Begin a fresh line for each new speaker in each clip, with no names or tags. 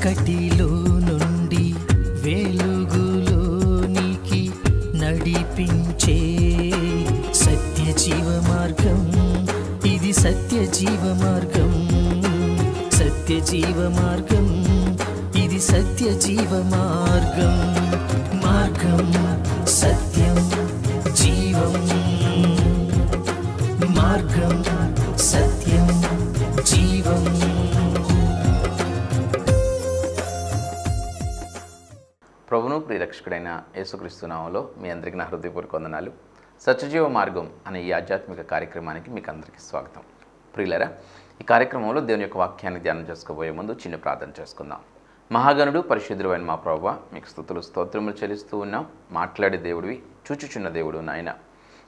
చీకటిలో నుండి వెలుగులోనికి నడిపించే సత్య జీవ మార్గం, ఇది సత్య జీవ మార్గం, సత్య జీవ మార్గం, ఇది సత్య జీవ మార్గం. మార్గం సత్యం జీవం, మార్గం సత్యం జీవం.
ప్రభును ప్రియరక్షకుడైన యేసుక్రీస్తు నామములో మీ అందరికీ నా హృదయపూర్వక వందనాలు. సత్యజీవ మార్గం అనే ఈ ఆధ్యాత్మిక కార్యక్రమానికి మీకు అందరికీ స్వాగతం. ప్రియులరా, ఈ కార్యక్రమంలో దేవుని యొక్క వాక్యాన్ని ధ్యానం చేసుకోబోయే ముందు చిన్న ప్రార్థన చేసుకుందాం. మహాగణుడు పరిశుద్ధుడు అయిన మా ప్రభువా, మీకు స్తుతులు స్తోత్రములు చెల్లిస్తూ ఉన్నాం. మాట్లాడే దేవుడివి, చూచుచున్న దేవుడు నాయన.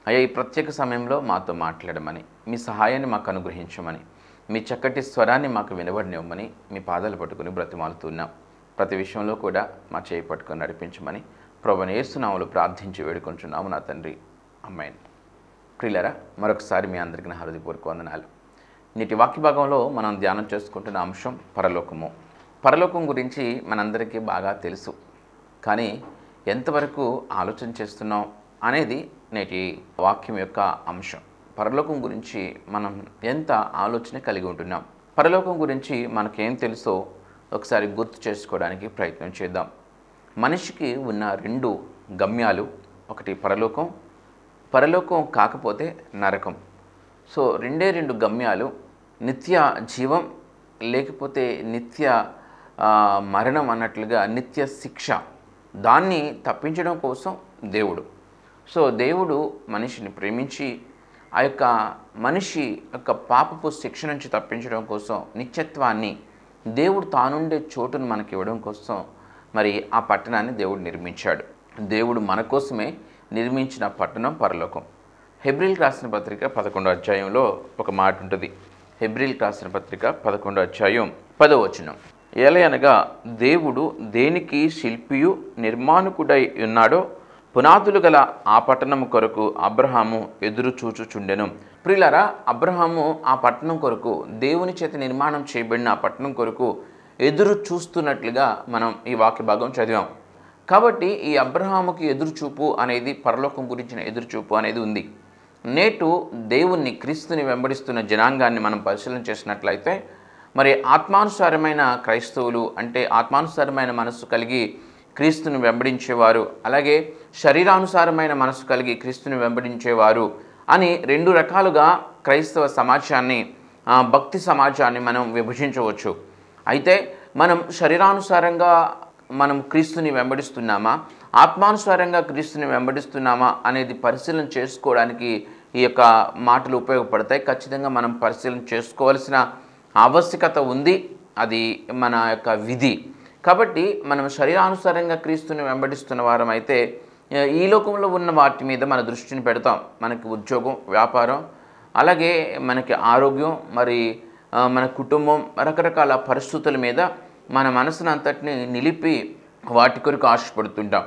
అయ్యా, ఈ ప్రత్యేక సమయంలో మాతో మాట్లాడమని, మీ సహాయాన్ని మాకు అనుగ్రహించమని, మీ చక్కటి స్వరాన్ని మాకు వినబడినివ్వమని మీ పాదాలు పట్టుకుని బ్రతిమాలుతున్నాం. ప్రతి విషయంలో కూడా మా చేయి పట్టుకొని నడిపించమని ప్రభువైన యేసు నామములో ప్రార్థించి వేడుకొంచున్నాము నా తండ్రి, ఆమేన్. ప్రియులారా, మరొకసారి మీ అందరికీ నా హృదయపూర్వక వందనాలు. నేటి వాక్య భాగంలో మనం ధ్యానం చేసుకుంటున్న అంశం పరలోకము. పరలోకం గురించి మనందరికీ బాగా తెలుసు, కానీ ఎంతవరకు ఆలోచన చేస్తున్నాం అనేది నేటి వాక్యం యొక్క అంశం. పరలోకం గురించి మనం ఎంత ఆలోచన కలిగి ఉంటున్నాం, పరలోకం గురించి మనకేం తెలుసో ఒకసారి గుర్తు చేసుకోవడానికి ప్రయత్నం చేద్దాం. మనిషికి ఉన్న రెండు గమ్యాలు, ఒకటి పరలోకం, పరలోకం కాకపోతే నరకం. సో రెండు గమ్యాలు, నిత్య జీవం లేకపోతే నిత్య మరణం అన్నట్లుగా నిత్య శిక్ష. దాన్ని తప్పించడం కోసం దేవుడు. సో దేవుడు మనిషిని ప్రేమించి ఆ యొక్క మనిషి యొక్క పాపపు శిక్ష నుంచి తప్పించడం కోసం నిత్యత్వాన్ని దేవుడు తానుండే చోటును మనకి ఇవ్వడం కోసం మరి ఆ పట్టణాన్ని దేవుడు నిర్మించాడు. దేవుడు మన కోసమే నిర్మించిన పట్టణం పరలోకం. హెబ్రీయులకు రాసిన పత్రిక 11వ అధ్యాయంలో ఒక మాట ఉంటుంది. హెబ్రీయులకు రాసిన పత్రిక 11వ అధ్యాయం 10వ వచనం, ఏలయనగా దేవుడు దేనికి శిల్పియు నిర్మాణకుడై ఉన్నాడో పునాదులు గల ఆ పట్టణము కొరకు అబ్రహాము ఎదురు చూచుచుండెను. ప్రియులారా, అబ్రహాము ఆ పట్టణం కొరకు, దేవుని చేత నిర్మాణం చేయబడిన ఆ పట్టణం కొరకు ఎదురు చూస్తున్నట్లుగా మనం ఈ వాక్య భాగం చదివాం. కాబట్టి ఈ అబ్రహాముకి ఎదురుచూపు అనేది, పరలోకం గురించిన ఎదురుచూపు అనేది ఉంది. నేటు దేవుణ్ణి, క్రీస్తుని వెంబడిస్తున్న జనాంగాన్ని మనం పరిశీలన చేసినట్లయితే మరి ఆత్మానుసారమైన క్రైస్తవులు, అంటే ఆత్మానుసారమైన మనస్సు కలిగి క్రీస్తుని వెంబడించేవారు, అలాగే శరీరానుసారమైన మనస్సు కలిగి క్రీస్తుని వెంబడించేవారు అని రెండు రకాలుగా క్రైస్తవ సమాజాన్ని, భక్తి సమాజాన్ని మనం విభజించవచ్చు. అయితే మనం శరీరానుసారంగా మనం క్రీస్తుని వెంబడిస్తున్నామా, ఆత్మానుసారంగా క్రీస్తుని వెంబడిస్తున్నామా అనేది పరిశీలన చేసుకోవడానికి ఈ యొక్క మాటలు ఉపయోగపడతాయి. ఖచ్చితంగా మనం పరిశీలన చేసుకోవాల్సిన ఆవశ్యకత ఉంది. అది మన యొక్క విధి. కాబట్టి మనం శరీరానుసారంగా క్రీస్తుని వెంబడిస్తున్న వారం అయితే ఈ లోకంలో ఉన్న వాటి మీద మన దృష్టిని పెడతాం. మనకి ఉద్యోగం, వ్యాపారం, అలాగే మనకి ఆరోగ్యం, మరి మన కుటుంబం, రకరకాల పరిస్థితుల మీద మన మనసును అంతటిని నిలిపి వాటి కొరకు ఆశపడుతుంటాం.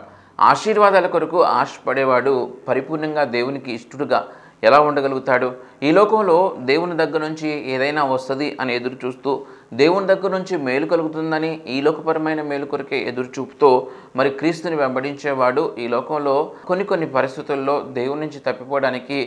ఆశీర్వాదాల కొరకు ఆశపడేవాడు పరిపూర్ణంగా దేవునికి ఇష్టడుగా ఎలా ఉండగలుగుతాడు? ఈ లోకంలో దేవుని దగ్గర నుంచి ఏదైనా వస్తుంది అని ఎదురు చూస్తూ, దేవుని దగ్గర నుంచి మేలు కలుగుతుందని ఈ లోకపరమైన మేలు కొరకే ఎదురు చూపుతూ మరి క్రీస్తుని వెంబడించేవాడు ఈ లోకంలో కొన్ని పరిస్థితుల్లో దేవుని నుంచి తప్పిపోవడానికి,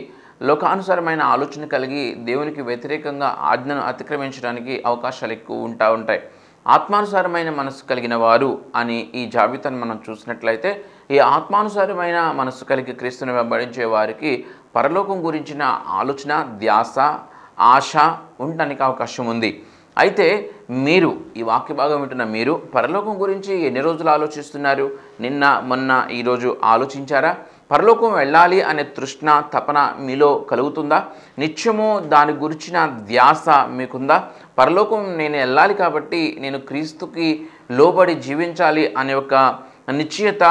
లోకానుసారమైన ఆలోచన కలిగి దేవునికి వ్యతిరేకంగా ఆజ్ఞను అతిక్రమించడానికి అవకాశాలు ఎక్కువ ఉంటాయి. ఆత్మానుసారమైన మనస్సు కలిగిన వారు అని ఈ జాబితాను మనం చూసినట్లయితే, ఈ ఆత్మానుసారమైన మనస్సు కలిగి క్రీస్తుని వెంబడించే వారికి పరలోకం గురించిన ఆలోచన, ధ్యాస, ఆశ ఉండడానికి అవకాశం ఉంది. అయితే మీరు, ఈ వాక్య భాగం వింటున్న మీరు పరలోకం గురించి ఎన్ని రోజులు ఆలోచిస్తున్నారు? నిన్న, మొన్న, ఈరోజు ఆలోచించారా? పరలోకం వెళ్ళాలి అనే తృష్ణ, తపన మీలో కలుగుతుందా? నిత్యము దాని గురించిన ధ్యాస మీకుందా? పరలోకం నేను వెళ్ళాలి కాబట్టి నేను క్రీస్తుకి లోబడి జీవించాలి అనే ఒక నిశ్చయత,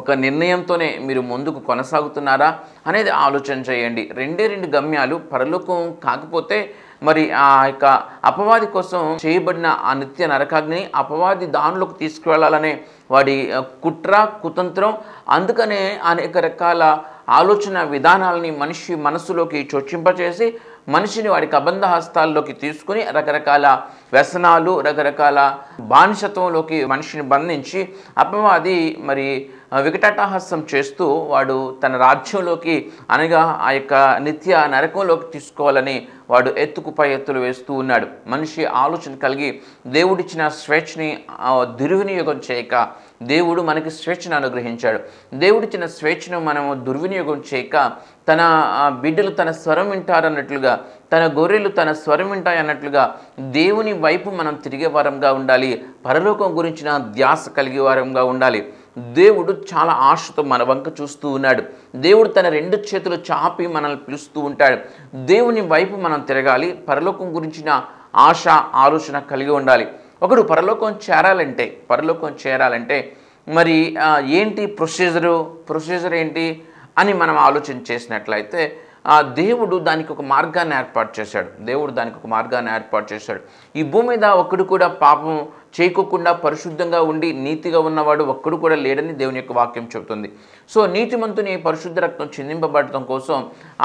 ఒక నిర్ణయంతోనే మీరు ముందుకు కొనసాగుతున్నారా అనేది ఆలోచన చేయండి. రెండు గమ్యాలు. పరలోకం కాకపోతే మరి ఆ యొక్క అపవాది కోసం చేయబడిన ఆ నిత్య నరకాగ్ని, అపవాది దానిలోకి తీసుకువెళ్ళాలనే వాడి కుట్ర, కుతంత్రం. అందుకనే అనేక రకాల ఆలోచన విధానాలని మనిషి మనసులోకి చొచ్చింపచేసి మనిషిని వాడికి అబంధ హస్తాల్లోకి తీసుకుని రకరకాల వ్యసనాలు, రకరకాల బానిసత్వంలోకి మనిషిని బంధించి అపవాది మరి వికటాటహాసం చేస్తూ వాడు తన రాజ్యంలోకి అనగా ఆ యొక్క నిత్య నరకంలోకి తీసుకోవాలని వాడు ఎత్తుకుపై ఎత్తులు వేస్తూ ఉన్నాడు. మనిషి ఆలోచన కలిగి దేవుడిచ్చిన స్వేచ్ఛని దుర్వినియోగం చేయక దేవుడు మనకి స్వేచ్ఛను అనుగ్రహించాడు. దేవుడిచ్చిన స్వేచ్ఛను మనము దుర్వినియోగం చేయక తన బిడ్డలు తన స్వరం వింటారన్నట్లుగా, తన గొర్రెలు తన స్వరం వింటాయన్నట్లుగా దేవుని వైపు మనం తిరిగే వారంగా ఉండాలి. పరలోకం గురించిన ధ్యాస కలిగే వారంగా ఉండాలి. దేవుడు చాలా ఆశతో మన వంక చూస్తూ ఉన్నాడు. దేవుడు తన 2 చేతులు చాపి మనల్ని పిలుస్తూ ఉంటాడు. దేవుని వైపు మనం తిరగాలి. పరలోకం గురించిన ఆశ, ఆలోచన కలిగి ఉండాలి. ఒకడు పరలోకం చేరాలంటే మరి ఏంటి ప్రొసీజర్ ఏంటి అని మనం ఆలోచన చేసినట్లయితే దేవుడు దానికి ఒక మార్గాన్ని ఏర్పాటు చేశాడు. ఈ భూమి మీద ఒక్కడు కూడా పాపం చేయకోకుండా పరిశుద్ధంగా ఉండి నీతిగా ఉన్నవాడు ఒక్కడు కూడా లేడని దేవుని యొక్క వాక్యం చెబుతుంది. సో నీతిమంతుని పరిశుద్ధ రక్తం చిందింపబడటం కోసం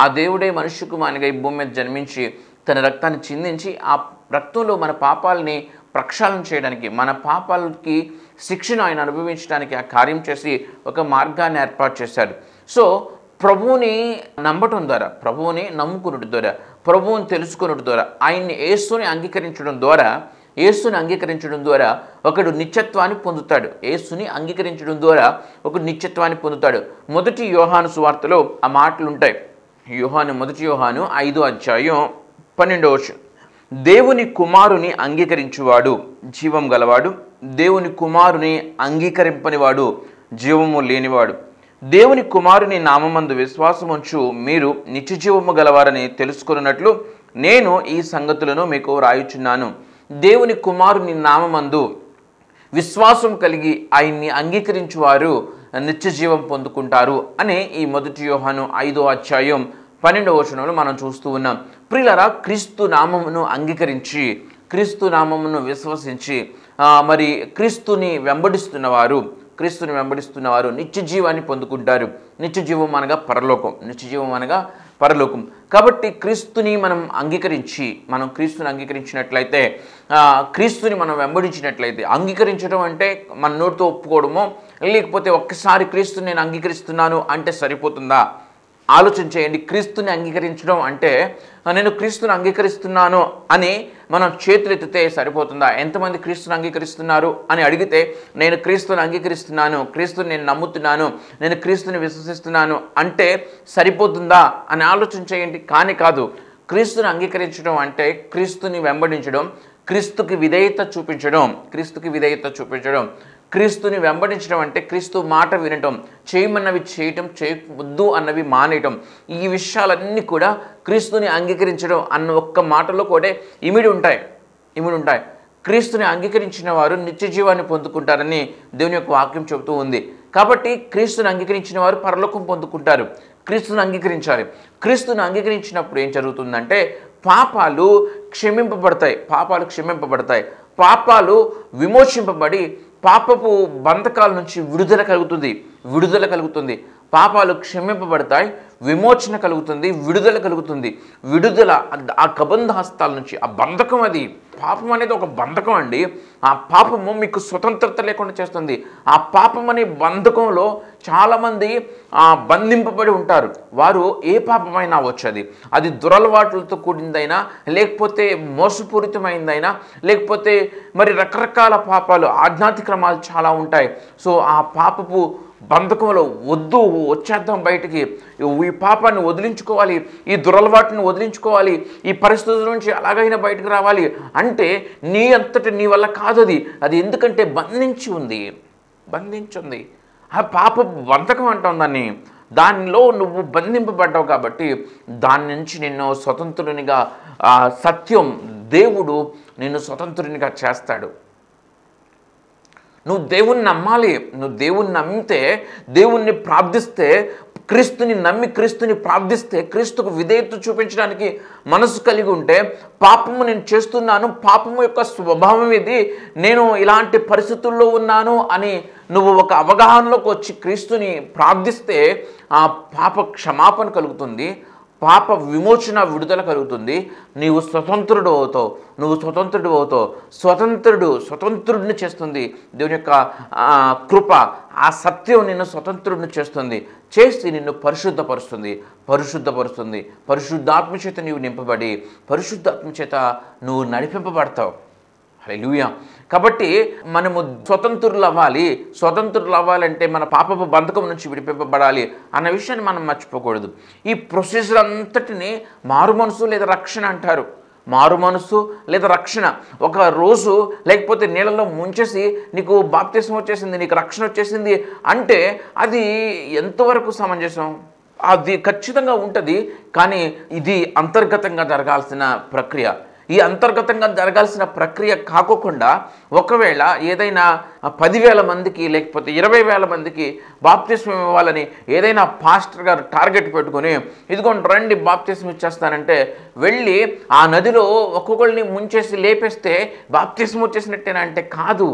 ఆ దేవుడే మనుష్య కుమారునిగా ఈ భూమి మీద జన్మించి తన రక్తాన్ని చిందించి ఆ రక్తంలో మన పాపాలని ప్రక్షాళన చేయడానికి, మన పాపాలకి శిక్షను ఆయన అనుభవించడానికి ఆ కార్యం చేసి ఒక మార్గాన్ని ఏర్పాటు చేశాడు. సో ప్రభువుని నమ్మటం ద్వారా, ప్రభువుని నమ్ముకున్నట్టు ద్వారా, ప్రభువుని తెలుసుకున్నట్టు ద్వారా, ఆయన్ని యేసుని అంగీకరించడం ద్వారా ఒకడు నిత్యత్వాన్ని పొందుతాడు. మొదటి యోహాను సువార్తలో ఆ మాటలు ఉంటాయి. మొదటి యోహాను 5:12 దేవుని కుమారుని అంగీకరించువాడు జీవం గలవాడు, దేవుని కుమారుని అంగీకరింపనివాడు జీవము లేనివాడు. దేవుని కుమారుని నామమందు విశ్వాసముంచు మీరు నిత్యజీవము గలవారని తెలుసుకున్నట్లు నేను ఈ సంగతులను మీకు రాయుచున్నాను. దేవుని కుమారుని నామమందు విశ్వాసం కలిగి ఆయన్ని అంగీకరించువారు నిత్యజీవం పొందుకుంటారు అని ఈ మొదటి యోహాను 5:12 మనం చూస్తూ ఉన్నాం. ప్రియులారా, క్రీస్తు నామమును అంగీకరించి, క్రీస్తు నామమును విశ్వసించి మరి క్రీస్తుని వెంబడిస్తున్నవారు నిత్యజీవాన్ని పొందుకుంటారు. నిత్యజీవం అనగా పరలోకం. కాబట్టి క్రీస్తుని మనం అంగీకరించినట్లయితే, క్రీస్తుని మనం వెంబడించినట్లయితే, అంగీకరించడం అంటే మన నోటితో ఒప్పుకోవడమో లేకపోతే ఒక్కసారి క్రీస్తుని నేను అంగీకరిస్తున్నాను అంటే సరిపోతుందా? ఆలోచన చేయండి. క్రీస్తుని అంగీకరించడం అంటే నేను క్రీస్తుని అంగీకరిస్తున్నాను అని మనం చేతులెత్తితే సరిపోతుందా? ఎంతమంది క్రీస్తుని అంగీకరిస్తున్నారు అని అడిగితే నేను క్రీస్తుని అంగీకరిస్తున్నాను, క్రీస్తుని నేను నమ్ముతున్నాను, నేను క్రీస్తుని విశ్వసిస్తున్నాను అంటే సరిపోతుందా అని ఆలోచన చేయండి. కానీ కాదు. క్రీస్తుని అంగీకరించడం అంటే క్రీస్తుని వెంబడించడం, క్రీస్తుకి విధేయత చూపించడం. క్రీస్తుని వెంబడించడం అంటే క్రీస్తు మాట వినటం, చేయమన్నవి చేయటం, చేయవద్దు అన్నవి మానేయటం. ఈ విషయాలన్నీ కూడా క్రీస్తుని అంగీకరించడం అన్న ఒక్క మాటలో కూడా ఇమిడి ఉంటాయి. క్రీస్తుని అంగీకరించిన వారు నిత్య జీవాన్ని పొందుకుంటారని దేవుని యొక్క వాక్యం చెబుతూ ఉంది. కాబట్టి క్రీస్తుని అంగీకరించిన వారు పరలోకం పొందుకుంటారు. క్రీస్తుని అంగీకరించాలి. క్రీస్తుని అంగీకరించినప్పుడు ఏం జరుగుతుందంటే పాపాలు క్షమింపబడతాయి, పాపాలు విమోచింపబడి పాపపు బంధకాల నుంచి విడుదల కలుగుతుంది. పాపాలు క్షమింపబడతాయి, విమోచన కలుగుతుంది, విడుదల ఆ కబంధ హస్తాల నుంచి. ఆ బంధకం, అది పాపం అనేది ఒక బంధకం అండి. ఆ పాపము మీకు స్వతంత్రత లేకుండా చేస్తుంది. ఆ పాపం అనే బంధకంలో చాలామంది బంధింపబడి ఉంటారు. వారు ఏ పాపమైనా అవ్వచ్చు, అది దురలవాట్లతో కూడిందైనా, లేకపోతే మోసపూరితమైందైనా, లేకపోతే మరి రకరకాల పాపాలు, ఆజ్ఞాతిక్రమాలు చాలా ఉంటాయి. సో ఆ పాపపు బంధకంలో వద్దు, వచ్చేద్దాం బయటికి, ఈ పాపాన్ని వదిలించుకోవాలి, ఈ దురలవాటుని వదిలించుకోవాలి, ఈ పరిస్థితుల నుంచి అలాగైనా బయటకు రావాలి అంటే నీ అంతటి నీ వల్ల కాదు. అది ఎందుకంటే బంధించి ఉంది. ఆ పాప బంధకం అంటాం దాన్ని. దానిలో నువ్వు బంధింపబడ్డావు కాబట్టి దాని నుంచి నిన్ను స్వతంత్రునిగా, సత్యం దేవుడు నిన్ను స్వతంత్రునిగా చేస్తాడు. నువ్వు దేవుణ్ణి నమ్మాలి. నువ్వు దేవుణ్ణి నమ్మితే, దేవుణ్ణి ప్రార్థిస్తే క్రీస్తుని నమ్మి క్రీస్తుని ప్రార్థిస్తే, క్రీస్తుకు విధేయత చూపించడానికి మనసు కలిగి ఉంటే, పాపము నేను చేస్తున్నాను, పాపము యొక్క స్వభావం ఇది, నేను ఇలాంటి పరిస్థితుల్లో ఉన్నాను అని నువ్వు ఒక అవగాహనలోకి వచ్చి క్రీస్తుని ప్రార్థిస్తే ఆ పాప క్షమాపణ కలుగుతుంది, పాప విమోచన విడుదల కలుగుతుంది. నీవు స్వతంత్రుడు అవుతావు, స్వతంత్రుడిని చేస్తుంది దేవుని యొక్క కృప. ఆ సత్యం నిన్ను స్వతంత్రుడిని చేసి నిన్ను పరిశుద్ధపరుస్తుంది. పరిశుద్ధాత్మ చేత నీవు నింపబడి పరిశుద్ధాత్మ చేత నువ్వు నడిపింపబడతావు. హల్లెలూయా. కాబట్టి మనము స్వతంత్రులు అవ్వాలంటే మన పాపపు బంధకం నుంచి విడిపింపబడాలి అన్న విషయాన్ని మనం మర్చిపోకూడదు. ఈ ప్రొసీజర్ అంతటిని మారు మనసు లేదా రక్షణ అంటారు. మారు మనసు లేదా రక్షణ. ఒక రోజు లేకపోతే నీళ్ళలో ముంచేసి నీకు బాప్తిస్మం వచ్చేసింది, నీకు రక్షణ వచ్చేసింది అంటే అది ఎంతవరకు సమంజసం? అది ఖచ్చితంగా ఉంటుంది, కానీ ఇది అంతర్గతంగా జరగాల్సిన ప్రక్రియ. ఈ అంతర్గతంగా జరగాల్సిన ప్రక్రియ కాకోకుండా ఒకవేళ ఏదైనా 10,000 మందికి లేకపోతే 20,000 మందికి బాప్తిస్మం ఇవ్వాలని ఏదైనా పాస్టర్ గారు టార్గెట్ పెట్టుకొని ఇదిగోండి రండి బాప్తిస్మం ఇచ్చేస్తానంటే వెళ్ళి ఆ నదిలో ఒక్కొక్కరిని ముంచేసి లేపేస్తే బాప్తిస్మం వచ్చేసినట్టేనా అంటే కాదు,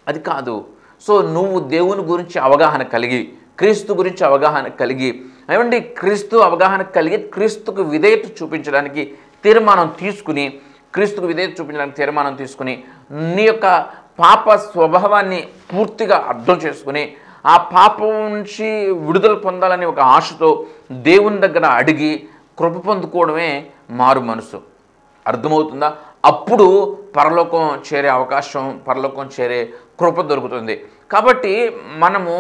అది కాదు. సో నువ్వు దేవుని గురించి అవగాహన కలిగి, క్రీస్తు గురించి అవగాహన కలిగి, ఏమండి క్రీస్తు అవగాహన కలిగి క్రీస్తుకు విధేయత చూపించడానికి తీర్మానం తీసుకుని నీ యొక్క పాప స్వభావాన్ని పూర్తిగా అర్థం చేసుకుని ఆ పాపం నుంచి విడుదల పొందాలని ఒక ఆశతో దేవుని దగ్గర అడిగి కృప పొందుకోవడమే మారు మనసు. అర్థమవుతుందా? అప్పుడు పరలోకం చేరే అవకాశం, పరలోకం చేరే కృప దొరుకుతుంది. కాబట్టి మనము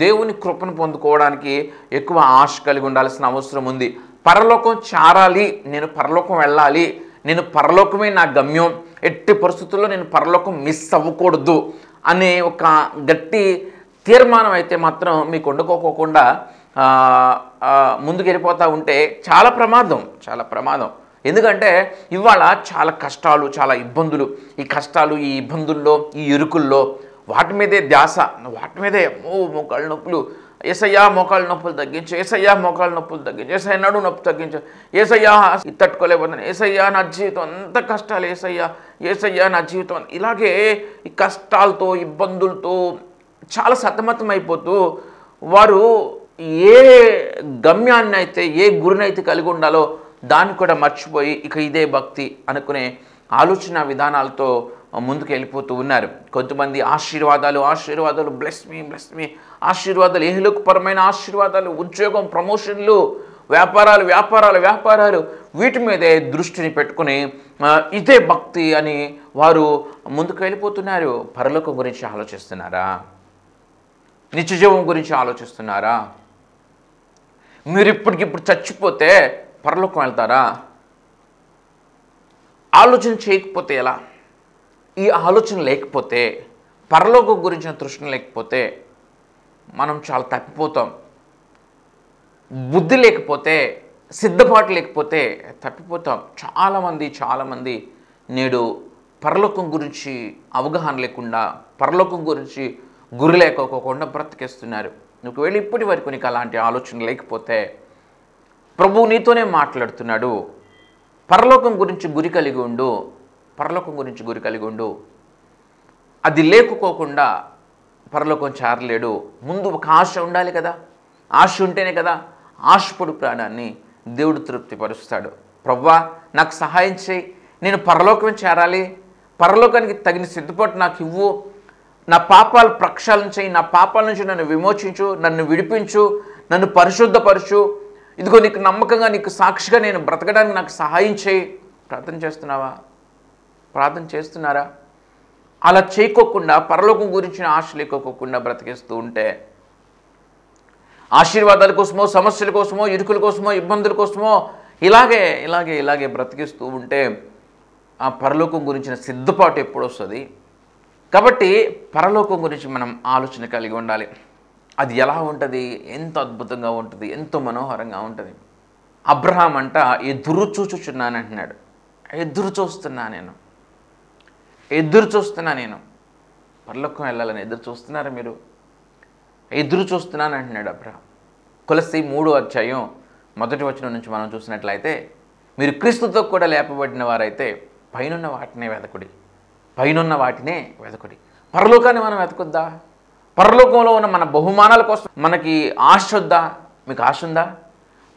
దేవుని కృపను పొందుకోవడానికి ఎక్కువ ఆశ కలిగి ఉండాల్సిన అవసరం ఉంది. పరలోకం చేరాలి, నేను పరలోకం వెళ్ళాలి, నేను పరలోకమే నా గమ్యం, ఎట్టి పరిస్థితుల్లో నేను పరలోకం మిస్ అవ్వకూడదు అనే ఒక గట్టి తీర్మానం అయితే మాత్రం మీకు వండుకోకుండా ముందుకు వెళ్ళిపోతూ ఉంటే చాలా ప్రమాదం. ఎందుకంటే ఇవాళ చాలా కష్టాలు, చాలా ఇబ్బందులు, ఈ కష్టాలు, ఈ ఇబ్బందుల్లో, ఈ ఇరుకుల్లో వాటి మీదే ధ్యాస, వాటి మీదే మోకాళ్ళ నొప్పులు, ఏసయ్యా మోకాళ్ళ నొప్పులు తగ్గించు, ఏసయ్యా మోకాళ్ళ నొప్పులు తగ్గించు, ఏసయ్య నడు నొప్పి తగ్గించు, ఏసయ్యా తట్టుకోలేకపోతున్నాను, ఏసయ్యా నా జీవితం అంత కష్టాలు, ఏసయ్యా నా జీవితం. ఇలాగే ఈ కష్టాలతో, ఇబ్బందులతో చాలా సతమతం అయిపోతూ వారు ఏ గమ్యాన్ని అయితే, ఏ గురినైతే కలిగి ఉండాలో దాన్ని కూడా మర్చిపోయి ఇక ఇదే భక్తి అనుకునే ఆలోచన విధానాలతో ముందుకు వెళ్ళిపోతూ ఉన్నారు. కొంతమంది ఆశీర్వాదాలు, బ్లెస్ మీ ఆశీర్వాదాలు, ఏహలోకపరమైన ఆశీర్వాదాలు, ఉద్యోగం, ప్రమోషన్లు, వ్యాపారాలు వీటి మీదే దృష్టిని పెట్టుకుని ఇదే భక్తి అని వారు ముందుకు వెళ్ళిపోతున్నారు. పరలోకం గురించి ఆలోచిస్తున్నారా? నిత్యజీవం గురించి ఆలోచిస్తున్నారా? మీరు ఇప్పటికిప్పుడు చచ్చిపోతే పరలోకం వెళ్తారా? ఆలోచన చేయకపోతే ఎలా? ఈ ఆలోచన లేకపోతే, పరలోకం గురించిన తృష్ణ లేకపోతే మనం చాలా తప్పిపోతాం. బుద్ధి లేకపోతే, సిద్ధపాటు లేకపోతే తప్పిపోతాం. చాలామంది నేడు పరలోకం గురించి అవగాహన లేకుండా, పరలోకం గురించి గురి లేకపోకుండా బ్రతికేస్తున్నారు. నువ్వు వెళ్ళి ఇప్పటి వరకు నీకు అలాంటి ఆలోచన లేకపోతే ప్రభువు నీతోనే మాట్లాడుతున్నాడు. పరలోకం గురించి గురి కలిగి ఉండు. అది లేకపోకుండా పరలోకం చేరలేడు. ముందు ఒక ఆశ ఉండాలి కదా, ఆశ ఉంటేనే కదా ఆశపడు ప్రాణాన్ని దేవుడు తృప్తిపరుస్తాడు. ప్రభువా నాకు సహాయం చేయి, నేను పరలోకం చేరాలి, పరలోకానికి తగిన సిద్ధపాటు నాకు ఇవ్వు, నా పాపాలు ప్రక్షాళన చేయి, నా పాపాల నుంచి నన్ను విమోచించు, నన్ను విడిపించు, నన్ను పరిశుద్ధపరచు, ఇదిగో నీకు నమ్మకంగా, నీకు సాక్షిగా నేను బ్రతకడానికి నాకు సహాయం చేయి. ప్రార్థన చేస్తున్నారా? అలా చేయకోకుండా, పరలోకం గురించిన ఆశ లేకోకుండా బ్రతికేస్తూ ఉంటే ఆశీర్వాదాల కోసమో, సమస్యల కోసమో, ఇరుకుల కోసమో, ఇబ్బందుల కోసమో ఇలాగే బ్రతికిస్తూ ఉంటే ఆ పరలోకం గురించిన సిద్ధపాటు ఎప్పుడు వస్తుంది? కాబట్టి పరలోకం గురించి మనం ఆలోచన కలిగి ఉండాలి. అది ఎలా ఉంటుంది? ఎంత అద్భుతంగా ఉంటుంది, ఎంతో మనోహరంగా ఉంటుంది. అబ్రహాం అంట ఎదురు చూస్తున్నానంటున్నాడు. ఎదురు చూస్తున్నా నేను పరలోకం వెళ్ళాలని ఎదురు చూస్తున్నారా మీరు? ఎదురు చూస్తున్నాను అంటున్నాడు అబ్రహాం. కొలస్సీ 3 మొదటి వచనం నుంచి మనం చూసినట్లయితే, మీరు క్రీస్తుతో కూడా లేపబడిన వారైతే పైనున్న వాటినే వెతకుడి, పైనున్న వాటినే వెతకుడి. పరలోకాన్ని మనం వెతకొద్దా? పరలోకంలో ఉన్న మన బహుమానాల కోసం మనకి ఆశ వద్దా? మీకు ఆశ ఉందా?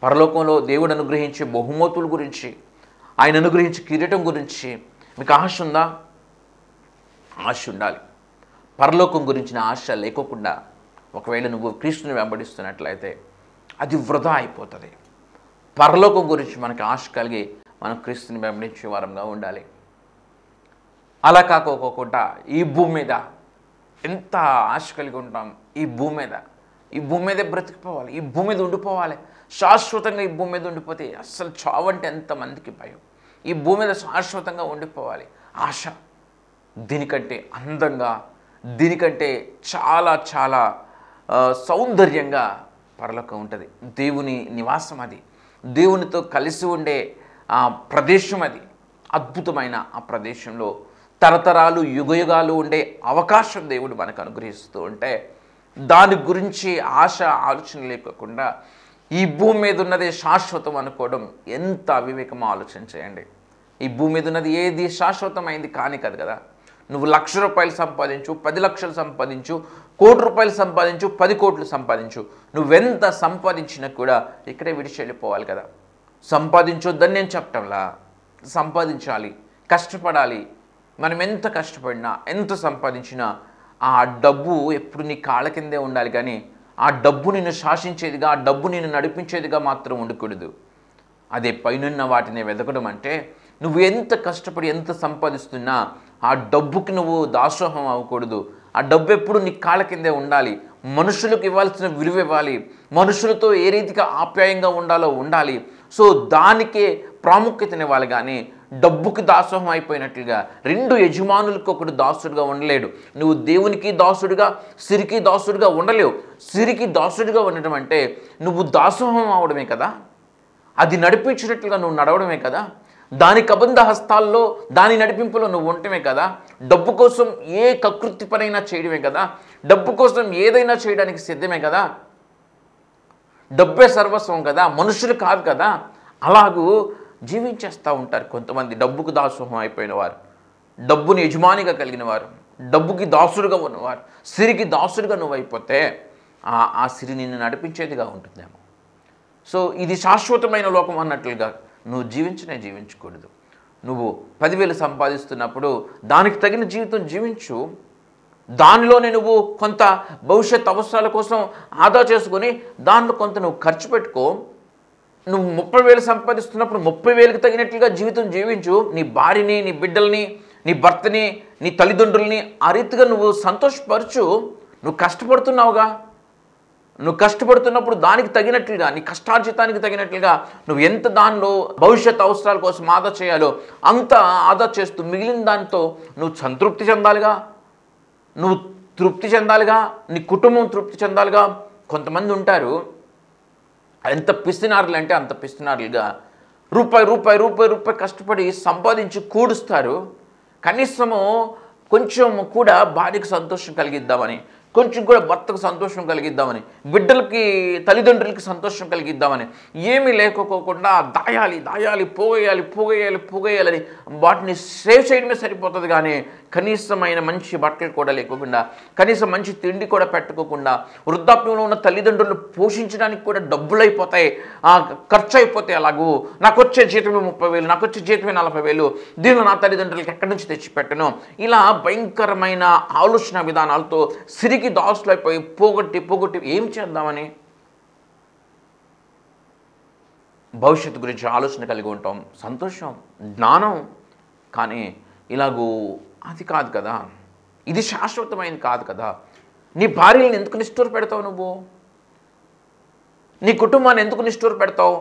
పరలోకంలో దేవుడు అనుగ్రహించే బహుమతుల గురించి, ఆయన అనుగ్రహించే కిరీటం గురించి మీకు ఆశ ఉందా? ఆశ ఉండాలి. పరలోకం గురించిన ఆశ లేకోకుండా ఒకవేళ నువ్వు క్రీస్తుని వెంబడిస్తున్నట్లయితే అది వృధా అయిపోతుంది. పరలోకం గురించి మనకి ఆశ కలిగి మనం క్రీస్తుని వెంబడించే వారంగా ఉండాలి. అలా కాకోకుండా ఈ భూమి మీద ఎంత ఆశ కలిగి ఉంటాం, ఈ భూమి మీదే బ్రతికిపోవాలి, ఈ భూమి మీద ఉండిపోవాలి, శాశ్వతంగా ఈ భూమి మీద ఉండిపోతే అస్సలు చావంటే ఎంతమందికి భయం. ఈ భూమి మీద శాశ్వతంగా ఉండిపోవాలి ఆశ. దీనికంటే అందంగా, దీనికంటే చాలా చాలా సౌందర్యంగా పరలోకం ఉంటుంది. దేవుని నివాసం అది, దేవునితో కలిసి ఉండే ప్రదేశం అది. అద్భుతమైన ఆ ప్రదేశంలో తరతరాలు యుగయుగాలు ఉండే అవకాశం దేవుడు మనకు అనుగ్రహిస్తూ ఉంటే దాని గురించి ఆశ ఆలోచన లేకుండా ఈ భూమి మీద ఉన్నది శాశ్వతం అనుకోవడం ఎంత అవివేకమో ఆలోచన చేయండి. ఈ భూమి మీద ఉన్నది ఏది శాశ్వతమైంది కాదు కదా. నువ్వు ₹1,00,000 సంపాదించు, 10 లక్షలు సంపాదించు, ₹1,00,00,000 సంపాదించు, 10 కోట్లు సంపాదించు, నువ్వెంత సంపాదించినా కూడా ఇక్కడే విడిచి వెళ్ళిపోవాలి కదా. సంపాదించొద్దని నేను చెప్పటంలా, సంపాదించాలి, కష్టపడాలి. మనం ఎంత కష్టపడినా, ఎంత సంపాదించినా ఆ డబ్బు ఎప్పుడు నీ కాళ్ళ కిందే ఉండాలి, కానీ ఆ డబ్బు నిన్ను శాసించేదిగా, ఆ డబ్బు నిన్ను నడిపించేదిగా మాత్రం ఉండకూడదు. అదే పైనున్న వాటిని వెతకడం అంటే నువ్వు ఎంత కష్టపడి ఎంత సంపాదిస్తున్నా ఆ డబ్బుకి నువ్వు దాసోహం అవ్వకూడదు. ఆ డబ్బు ఎప్పుడు నీ కాళ్ళ కిందే ఉండాలి. మనుషులకు ఇవ్వాల్సిన విలువ ఇవ్వాలి, మనుషులతో ఏ రీతిగా ఆప్యాయంగా ఉండాలో ఉండాలి. సో దానికే ప్రాముఖ్యతనివ్వాలి, కానీ డబ్బుకి దాసోహం అయిపోయినట్లుగా 2 యజమానులకు ఒకడు దాసుడిగా ఉండలేడు. నువ్వు దేవునికి దాసుడిగా, సిరికి దాసుడిగా ఉండలేవు. సిరికి దాసుడిగా ఉండటం అంటే నువ్వు దాసోహం అవడమే కదా, అది నడిపించినట్లుగా నువ్వు నడవడమే కదా, దాని కబంధ హస్తాల్లో దాని నడిపింపులో నువ్వు ఉండటమే కదా, డబ్బు కోసం ఏ కకృతి పనైనా చేయడమే కదా, డబ్బు కోసం ఏదైనా చేయడానికి సిద్ధమే కదా, డబ్బే సర్వస్వం కదా, మనుషులు కాదు కదా. అలాగూ జీవించేస్తూ ఉంటారు కొంతమంది డబ్బుకు దాసోహం అయిపోయిన వారు, డబ్బుని యజమానిగా కలిగిన వారు, డబ్బుకి దాసుడుగా ఉన్నవారు. సిరికి దాసుడుగా నువ్వు అయిపోతే ఆ సిరి నిన్ను నడిపించేదిగా ఉంటుందేమో. సో ఇది శాశ్వతమైన లోకం అన్నట్లుగా నువ్వు జీవించకూడదు. నువ్వు 10,000 సంపాదిస్తున్నప్పుడు దానికి తగిన జీవితం జీవించు. దానిలోనే నువ్వు కొంత భవిష్యత్ అవసరాల కోసం ఆదా చేసుకొని దాంట్లో కొంత నువ్వు ఖర్చు పెట్టుకో. నువ్వు 30,000 సంపాదిస్తున్నప్పుడు 30,000కి తగినట్లుగా జీవితం జీవించు. నీ భార్యని, నీ బిడ్డల్ని, నీ భర్తని, నీ తల్లిదండ్రుల్ని ఆ రీతిగా నువ్వు సంతోషపరచు. నువ్వు కష్టపడుతున్నావుగా, నువ్వు కష్టపడుతున్నప్పుడు దానికి తగినట్లుగా, నీ కష్టార్జితానికి తగినట్లుగా నువ్వు ఎంత దానిలో భవిష్యత్ అవసరాల కోసం ఆదా చేయాలో అంత ఆదా చేస్తూ మిగిలిన దానితో నువ్వు సంతృప్తి చెందాలిగా, నువ్వు తృప్తి చెందాలిగా, నీ కుటుంబం తృప్తి చెందాలిగా. కొంతమంది ఉంటారు ఎంత పిసినారులు అంటే అంత పిసినారులుగా రూపాయి కష్టపడి సంపాదించి కూడుస్తారు. కనీసము కొంచెం కూడా భార్యకు సంతోషం కలిగిద్దామని, కొంచెం కూడా భర్తకు సంతోషం కలిగిద్దామని, బిడ్డలకి తల్లిదండ్రులకి సంతోషం కలిగిద్దామని ఏమీ లేకపోకుండా దాయాలి పోగేయాలని వాటిని సేవ్ చేయడమే సరిపోతుంది. కానీ కనీసమైన మంచి బట్టలు కూడా లేకోకుండా, కనీసం మంచి తిండి కూడా పెట్టుకోకుండా, వృద్ధాప్యంలో ఉన్న తల్లిదండ్రులను పోషించడానికి కూడా డబ్బులు అయిపోతాయి, ఖర్చు అయిపోతాయి. అలాగూ నాకు వచ్చే జీతమే 30,000, నాకు వచ్చే జీతమే 40,000, దీనిలో నా తల్లిదండ్రులకి ఎక్కడి నుంచి తెచ్చిపెట్టను, ఇలా భయంకరమైన ఆలోచన విధానాలతో సిరికి దాసులు అయిపోయి పోగొట్టి ఏం చేద్దామని భవిష్యత్తు గురించి ఆలోచన కలిగి ఉంటాం. సంతోషం, జ్ఞానం, కానీ ఇలాగూ అది కాదు కదా, ఇది శాశ్వతమైనది కాదు కదా. నీ భార్యలను ఎందుకు నిష్ఠూర పెడతావు? నువ్వు నీ కుటుంబాన్ని ఎందుకు నిష్ఠూర పెడతావు?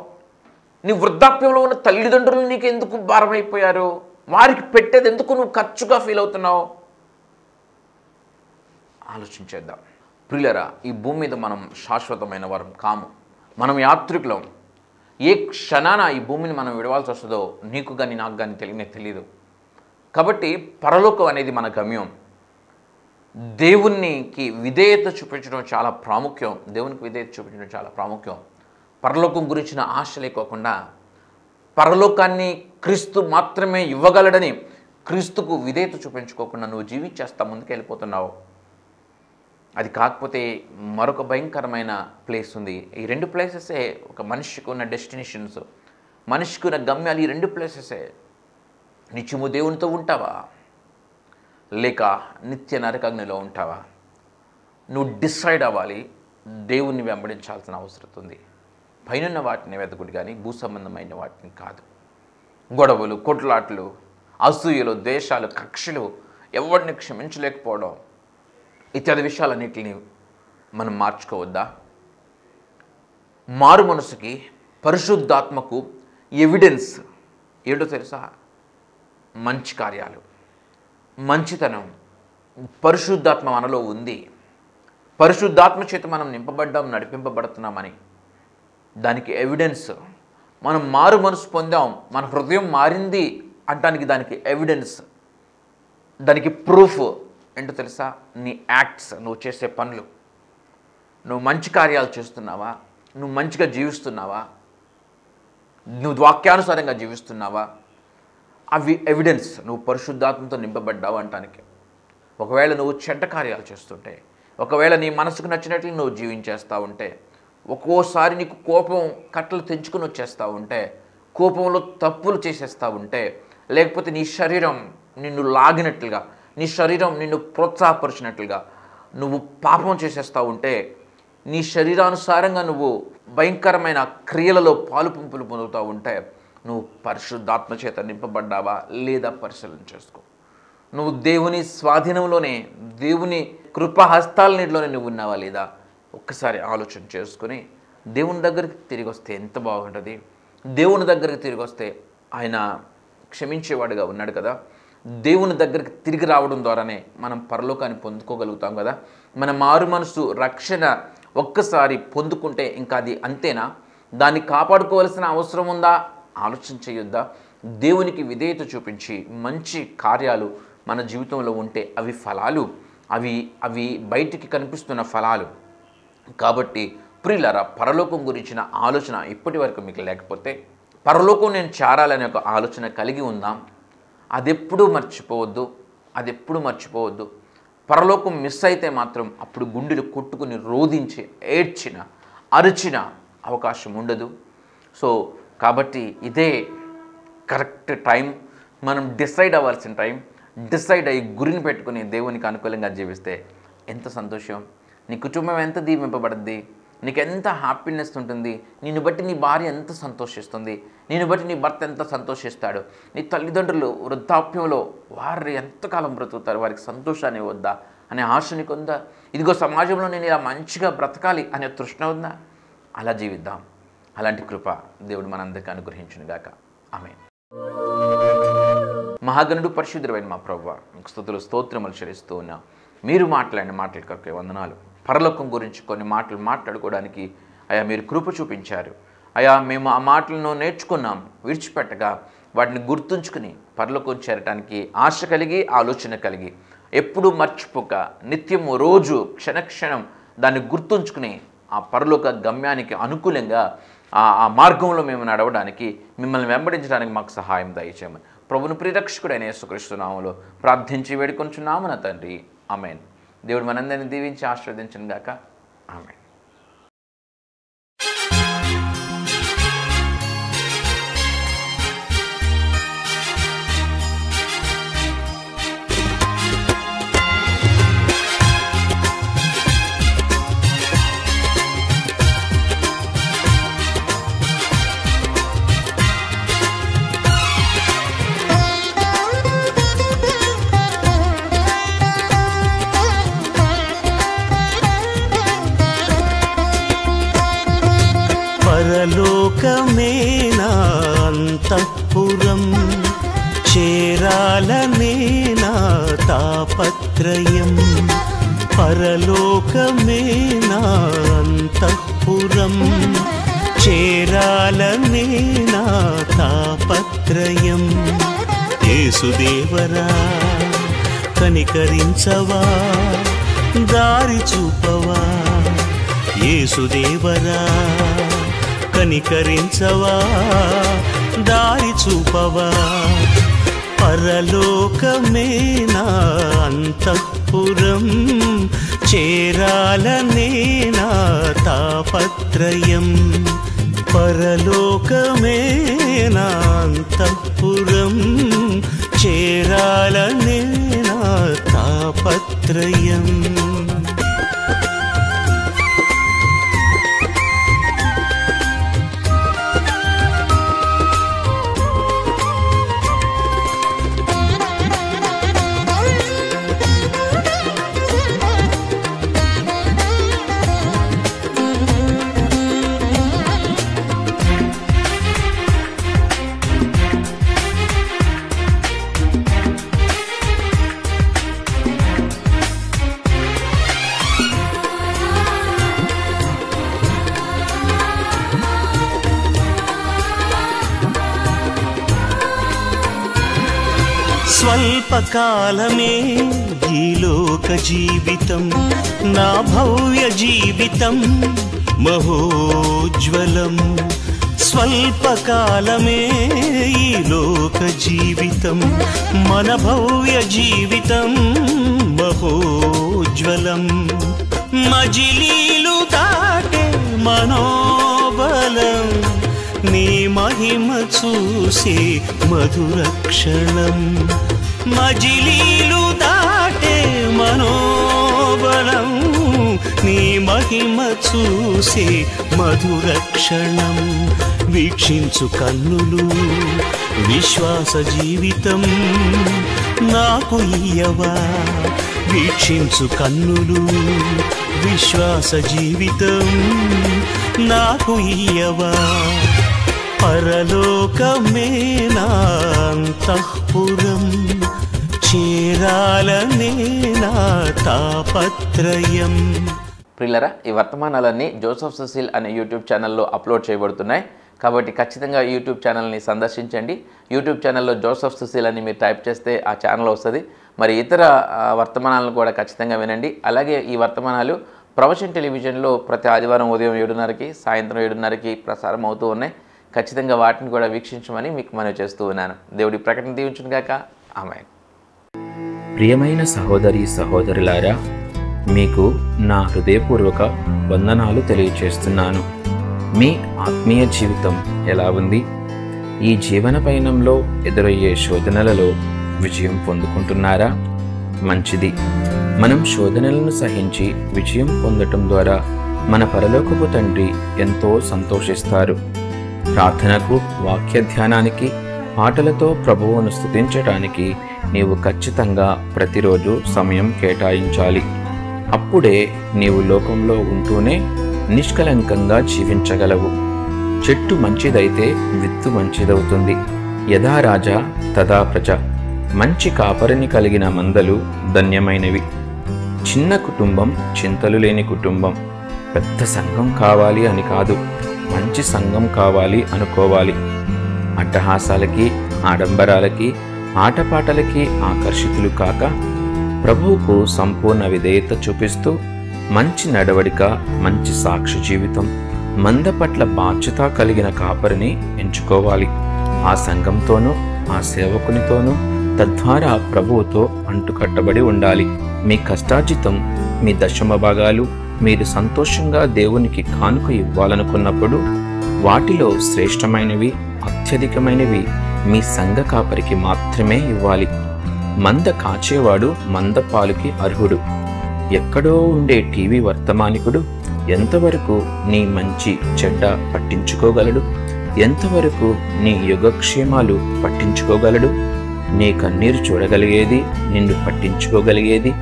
నీ వృద్ధాప్యంలో ఉన్న తల్లిదండ్రులు నీకు ఎందుకు భారం అయిపోయారు? వారికి పెట్టేది ఎందుకు నువ్వు ఖర్చుగా ఫీల్ అవుతున్నావు? ఆలోచించేద్దాం. ప్రియులరా, ఈ భూమి మీద మనం శాశ్వతమైన వారం కాము, మనం యాత్రికులం. ఏ క్షణాన ఈ భూమిని మనం విడవాల్సి వస్తుందో నీకు కానీ నాకు కానీ తెలియదు. కాబట్టి పరలోకం అనేది మన గమ్యం. దేవునికి విధేయత చూపించడం చాలా ప్రాముఖ్యం. దేవునికి విధేయత చూపించడం చాలా ప్రాముఖ్యం. పరలోకం గురించిన ఆశ లేకోకుండా పరలోకాన్ని క్రీస్తు మాత్రమే ఇవ్వగలడని క్రీస్తుకు విధేయత చూపించుకోకుండా నువ్వు జీవించేస్తా ముందుకు వెళ్ళిపోతున్నావు. అది కాకపోతే మరొక భయంకరమైన ప్లేస్ ఉంది. ఈ 2 ప్లేసెసే ఒక మనిషికి ఉన్న డెస్టినేషన్స్, మనిషికి ఉన్న గమ్యాలు. ఈ 2 ప్లేసెసే. నిత్యము దేవునితో ఉంటావా లేక నిత్య నరకాగ్నిలో ఉంటావా? నువ్వు డిసైడ్ అవ్వాలి. దేవుణ్ణి వెంబడించాల్సిన అవసరం ఉంది. పైనున్న వాటిని వెతకుడు కానీ భూ సంబంధమైన వాటిని కాదు. గొడవలు, కొట్లాట్లు, అసూయలు, ద్వేషాలు, కక్షలు, ఎవరిని క్షమించలేకపోవడం ఇత్యాది విషయాలన్నిటిని మనం మార్చుకోవద్దా? మారు మనసుకి, పరిశుద్ధాత్మకు ఎవిడెన్స్ ఏంటో తెలుసా? మంచి కార్యాలు, మంచితనం. పరిశుద్ధాత్మ మనలో ఉంది. పరిశుద్ధాత్మ చేత మనం నింపబడ్డాం, నడిపింపబడుతున్నామని దానికి ఎవిడెన్స్. మనం మారు మనసు పొందాం, మన హృదయం మారింది అంటానికి దానికి ఎవిడెన్స్, దానికి ప్రూఫ్ ఏంటో తెలుసా? నీ యాక్ట్స్, నువ్వు చేసే పనులు. నువ్వు మంచి కార్యాలు చేస్తున్నావా? నువ్వు మంచిగా జీవిస్తున్నావా? నువ్వు వాక్యానుసారంగా జీవిస్తున్నావా? అవి ఎవిడెన్స్ నువ్వు పరిశుద్ధాత్మతో నింపబడ్డావు అంటానికి. ఒకవేళ నువ్వు చెడ్డ కార్యాలు చేస్తుంటే, ఒకవేళ నీ మనసుకు నచ్చినట్లు నువ్వు జీవించేస్తూ ఉంటే, ఒక్కోసారి నీకు కోపం కట్టలు తెంచుకుని వచ్చేస్తూ ఉంటే, కోపంలో తప్పులు చేసేస్తూ ఉంటే, లేకపోతే నీ శరీరం నిన్ను లాగినట్లుగా, నీ శరీరం నిన్ను ప్రోత్సాహపరిచినట్లుగా నువ్వు పాపం చేసేస్తూ ఉంటే, నీ శరీరానుసారంగా నువ్వు భయంకరమైన క్రియలలో పాలు పంపులు పొందుతూ ఉంటే, నువ్వు పరిశుద్ధాత్మ చేత నింపబడ్డావా లేదా పరిశీలన చేసుకో. నువ్వు దేవుని స్వాధీనంలోనే, దేవుని కృపాహస్తాల నీటిలోనే నువ్వు ఉన్నావా లేదా ఒక్కసారి ఆలోచన చేసుకుని దేవుని దగ్గరికి తిరిగి వస్తే ఎంత బాగుంటుంది. దేవుని దగ్గరికి తిరిగి వస్తే ఆయన క్షమించేవాడుగా ఉన్నాడు కదా. దేవుని దగ్గరికి తిరిగి రావడం ద్వారానే మనం పరలోకాన్ని పొందుకోగలుగుతాం కదా. మన మారు మనసు రక్షణ ఒక్కసారి పొందుకుంటే ఇంకా అది అంతేనా? దాన్ని కాపాడుకోవాల్సిన అవసరం ఉందా? ఆలోచన చేయొద్దా? దేవునికి విధేయత చూపించి మంచి కార్యాలు మన జీవితంలో ఉంటే అవి ఫలాలు, అవి బయటికి కనిపిస్తున్న ఫలాలు. కాబట్టి ప్రియులారా, పరలోకం గురించిన ఆలోచన ఇప్పటి వరకు మీకు లేకపోతే, పరలోకం నేను చేరాలనే ఒక ఆలోచన కలిగి ఉందాం. అదెప్పుడూ మర్చిపోవద్దు. పరలోకం మిస్ అయితే మాత్రం అప్పుడు గుండెలు కొట్టుకుని రోధించి ఏడ్చిన అరిచిన అవకాశం ఉండదు. సో కాబట్టి ఇదే కరెక్ట్ టైం. మనం డిసైడ్ అవ్వాల్సిన టైం. డిసైడ్ అయ్యి గురిని పెట్టుకుని దేవునికి అనుకూలంగా జీవిస్తే ఎంత సంతోషం. నీ కుటుంబం ఎంత దీవింపబడుద్ది, నీకు ఎంత హ్యాపీనెస్ ఉంటుంది. నిన్ను బట్టి నీ భార్య ఎంత సంతోషిస్తుంది, నిన్ను బట్టి నీ భర్త ఎంత సంతోషిస్తాడు. నీ తల్లిదండ్రులు వృద్ధాప్యంలో వారు ఎంతకాలం బ్రతుకుతారు, వారికి సంతోషాన్ని వద్దా అనే ఆశ నీకు ఉందా? ఇదిగో సమాజంలో నేను ఇలా మంచిగా బ్రతకాలి అనే తృష్ణ ఉందా? అలా జీవిద్దాం. అలాంటి కృప దేవుడు మనందరికీ అనుగ్రహించునుగాక. ఆమేన్. మహాగణుడు పరిశుద్ధుడైన మా ప్రభువా, మీకు స్తుతులు స్తోత్రములు చెల్లిస్తూ ఉన్నా. మీరు మాట్లాడిన మాటల కొరకే వందనాలు. పరలోకం గురించి కొన్ని మాటలు మాట్లాడుకోవడానికి అయా మీరు కృప చూపించారు. అయా మేము ఆ మాటలను నేర్చుకున్నాం, విడిచిపెట్టగా వాటిని గుర్తుంచుకుని పరలోకం చేరటానికి ఆశ కలిగి, ఆలోచన కలిగి, ఎప్పుడూ మర్చిపోక నిత్యము రోజు క్షణక్షణం దాన్ని గుర్తుంచుకుని ఆ పరలోక గమ్యానికి అనుకూలంగా ఆ మార్గంలో మేము నడవడానికి, మిమ్మల్ని వెంబడించడానికి మాకు సహాయం దయచేయమని ప్రభుని ప్రియరక్షకుడైన యేసుక్రీస్తు నామములో ప్రార్థించి వేడుకొంచున్నాము నా తండ్రి. ఆమేన్. దేవుడు మనందరినీ దీవించి ఆశీర్వదించును గాక. ఆమేన్.
పరలోకమే నా అంతఃపురం, చేరాలనే నా తాపత్రయం. పరలోకమే నా అంతఃపురం, చేరాలనే నా తాపత్రయం. యేసుదేవరా కనికరించవా, దారి చూపవా యేసుదేవరా, కనికరించవా దారి చూపవా. పరలోకమే నా అంతఃపురం, చేరాలనే నా తాపత్రయం. పరలోకమే నా అంతఃపురం, చేరాలనే నా తాపత్రయం. స్వల్పకాలమే ఈ లోక జీవితం, నా భవ్య జీవితం మహోజ్వలం. స్వల్పకాలమే ఈ లోక జీవితం, మన భవ్య జీవితం మహోజ్వలం. మజిలీలు దాటే మనోబలం, నీ మహిమ చూసే మధుర క్షణం. మజిలీలు దాటే మనోబలం, నీ మహిమ చూసే మధుర క్షణం. వీక్షించు కన్నులు విశ్వాస జీవితం నాకు ఇయ్యవా. వీక్షించు కన్నులు విశ్వాస జీవితం నాకు ఇయ్యవా. పరలోకమే నా అంతఃపురం, చేరాలనే నా తాపత్రయం.
ప్రియులరా, ఈ వర్తమానాలన్నీ జోసెఫ్ సుశీల్ అనే యూట్యూబ్ ఛానల్లో అప్లోడ్ చేయబడుతున్నాయి. కాబట్టి ఖచ్చితంగా యూట్యూబ్ ఛానల్ని సందర్శించండి. యూట్యూబ్ ఛానల్లో జోసెఫ్ సుశీల్ అని మీరు టైప్ చేస్తే ఆ ఛానల్ వస్తుంది. మరి ఇతర వర్తమానాలను కూడా ఖచ్చితంగా వినండి. అలాగే ఈ వర్తమానాలు ప్రవచన్ టెలివిజన్లో ప్రతి ఆదివారం ఉదయం 7:30కి, సాయంత్రం 7:30కి ప్రసారం అవుతూ ఉన్నాయి. ఖచ్చితంగా వాటిని కూడా వీక్షించమని మీకు మనవి చేస్తూ ఉన్నాను. దేవుడి ప్రకటన దీవించును గాక. ఆమేన్.
ప్రియమైన సహోదరి సహోదరులారా, మీకు నా హృదయపూర్వక వందనాలు తెలియచేస్తున్నాను. మీ ఆత్మీయ జీవితం ఎలా ఉంది? ఈ జీవన పయనంలో ఎదురయ్యే శోధనలలో విజయం పొందుకుంటున్నారా? మంచిది. మనం శోధనలను సహించి విజయం పొందటం ద్వారా మన పరలోకపు తండ్రి ఎంతో సంతోషిస్తారు. ప్రార్థనకు, వాక్య ధ్యానానికి, పాటలతో ప్రభువును స్తుతించటానికి నీవు ఖచ్చితంగా ప్రతిరోజు సమయం కేటాయించాలి. అప్పుడే నీవు లోకంలో ఉంటూనే నిష్కలంకంగా జీవించగలవు. చెట్టు మంచిదైతే విత్తు మంచిదవుతుంది. యథా రాజా తదా ప్రజ. మంచి కాపరిని కలిగిన మందలు ధన్యమైనవి. చిన్న కుటుంబం చింతలు లేని కుటుంబం. పెద్ద సంఘం కావాలి అని కాదు, మంచి సంఘం కావాలి అనుకోవాలి. అట్టహాసాలకి, ఆడంబరాలకి, ఆటపాటలకి ఆకర్షితులు కాక ప్రభువుకు సంపూర్ణ విధేయత చూపిస్తూ మంచి నడవడిక, మంచి సాక్షి జీవితం, మంద పట్ల బాధ్యత కలిగిన కాపరిని ఎంచుకోవాలి. ఆ సంఘంతోనూ ఆ సేవకునితోనూ తద్వారా ప్రభువుతో అంటుకట్టబడి ఉండాలి. మీ కష్టార్జితం, మీ దశమ భాగాలు మీరు సంతోషంగా దేవునికి కానుక ఇవ్వాలనుకున్నప్పుడు వాటిలో శ్రేష్టమైనవి, అత్యధికమైనవి మీ సంఘ కాపరికి మాత్రమే ఇవ్వాలి. మంద కాచేవాడు మంద పాలుకి అర్హుడు. ఎక్కడో ఉండే టీవీ వర్తమానికుడు ఎంతవరకు నీ మంచి చెడ్డ పట్టించుకోగలడు? ఎంతవరకు నీ యోగక్షేమాలు పట్టించుకోగలడు? నీ కన్నీరు చూడగలిగేది, నిన్ను పట్టించుకోగలిగేది,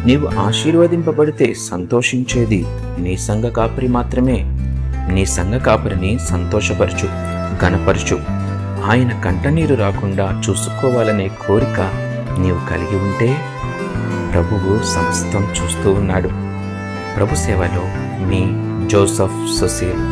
నీవు ఆశీర్వదింపబడితే సంతోషించేది నీ సంఘ కాపరి మాత్రమే. నీ సంఘ కాపరిని సంతోషపరచు, ఘనపరచు. ఆయన కంటనీరు రాకుండా చూసుకోవాలనే కోరిక నీవు కలిగి ఉంటే ప్రభువు సమస్తం చూస్తూ ఉన్నాడు. ప్రభు సేవలో మీ జోసెఫ్ సుశీల్.